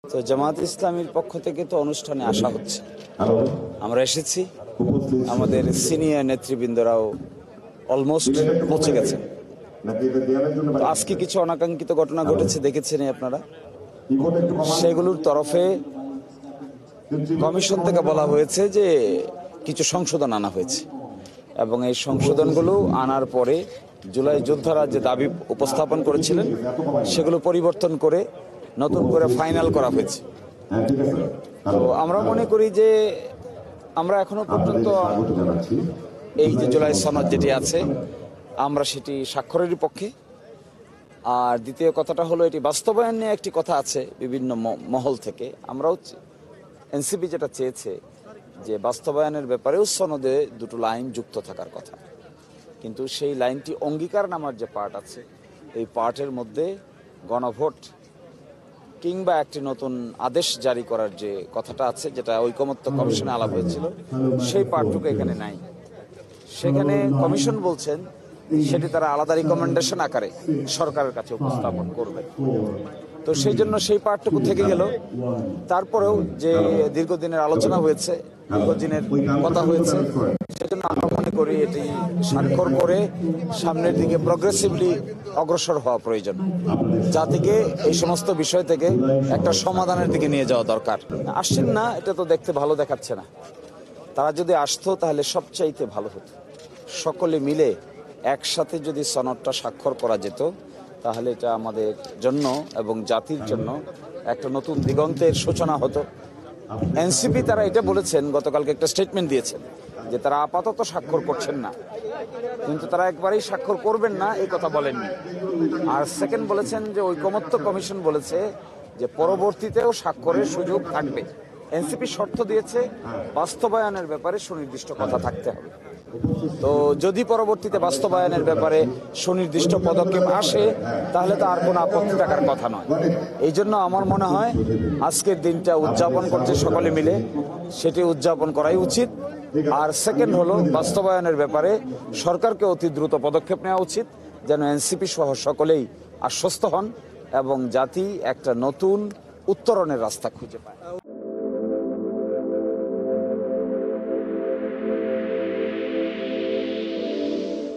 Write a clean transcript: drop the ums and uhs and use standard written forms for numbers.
তো জামাত ইসলামীর পক্ষ থেকে তো অনুষ্ঠানে আসা হচ্ছে, আমরা এসেছি, আমাদের সিনিয়র নেতৃবৃন্দরাও অলমোস্ট পৌঁছে গেছেন। তো আজকে কিছু অনাকাঙ্ক্ষিত ঘটনা ঘটেছে, দেখেছেন আপনারা। সেগুলোর তরফে কমিশন থেকে বলা হয়েছে যে কিছু সংশোধন আনা হয়েছে এবং এই সংশোধনগুলো আনার পরে জুলাই যোদ্ধারা যে দাবি উপস্থাপন করেছিলেন সেগুলো পরিবর্তন করে নতুন করে ফাইনাল করা হয়েছে। তো আমরা মনে করি যে আমরা এখনো পর্যন্ত এই যে জুলাই সনদ যেটি আছে আমরা সেটি স্বাক্ষরেরই পক্ষে। আর দ্বিতীয় কথাটা হলো এটি বাস্তবায়ন নিয়ে একটি কথা আছে বিভিন্ন মহল থেকে। আমরাও এনসিপি যেটা চেয়েছে যে বাস্তবায়নের ব্যাপারেও সনদে দুটো লাইন যুক্ত থাকার কথা, কিন্তু সেই লাইনটি অঙ্গীকারনামার যে পার্ট আছে এই পার্টের মধ্যে গণভোট কিংবা একটি নতুন আদেশ জারি করার যে কথাটা আছে, যেটা ঐকমত্য কমিশনে আলাপ হয়েছিল, সেই পার্টটুকু এখানে নাই। সেখানে কমিশন বলছেন সেটি তারা আলাদা রিকমেন্ডেশন আকারে সরকারের কাছে উপস্থাপন করবে। তো সেই জন্য সেই পার্টটুকু থেকে গেল। তারপরেও যে দীর্ঘদিনের আলোচনা হয়েছে, দীর্ঘদিনের কথা হয়েছে, সেজন্য আমরা মনে করি এটি স্বাক্ষর করে সামনের দিকে প্রগ্রেসিভলি অগ্রসর হওয়া প্রয়োজন, যা থেকে এই সমস্ত বিষয় থেকে একটা সমাধানের দিকে নিয়ে যাওয়া দরকার। আসছেন না, এটা তো দেখতে ভালো দেখাচ্ছে না। তারা যদি আসতো তাহলে সবচাইতে ভালো হতো। সকলে মিলে একসাথে যদি সনদটা স্বাক্ষর করা যেত তাহলে এটা আমাদের জন্য এবং জাতির জন্য একটা নতুন দিগন্তের সূচনা হতো। এনসিপি তারা এটা বলেছেন, গতকালকে একটা স্টেটমেন্ট দিয়েছেন যে তারা আপাতত স্বাক্ষর করছেন না, কিন্তু তারা একবারেই স্বাক্ষর করবেন না এই কথা বলেননি। আর সেকেন্ড বলেছেন যে ঐকমত্য কমিশন বলেছে যে পরবর্তীতেও স্বাক্ষরের সুযোগ থাকবে। এনসিপি শর্ত দিয়েছে বাস্তবায়নের ব্যাপারে সুনির্দিষ্ট কথা থাকতে হবে। তো যদি পরবর্তীতে বাস্তবায়নের ব্যাপারে সুনির্দিষ্ট পদক্ষেপ আসে তাহলে তো আর কোনো আপত্তি থাকার কথা নয়। এই জন্য আমার মনে হয় আজকের দিনটা উদযাপন করছে সকলে মিলে, সেটি উদযাপন করাই উচিত। আর সেকেন্ড হলো বাস্তবায়নের ব্যাপারে সরকারকে অতি দ্রুত পদক্ষেপ নেওয়া উচিত, যেন এনসিপি সহ সকলেই আশ্বস্ত হন এবং জাতি একটা নতুন উত্তরণের রাস্তা খুঁজে পায়।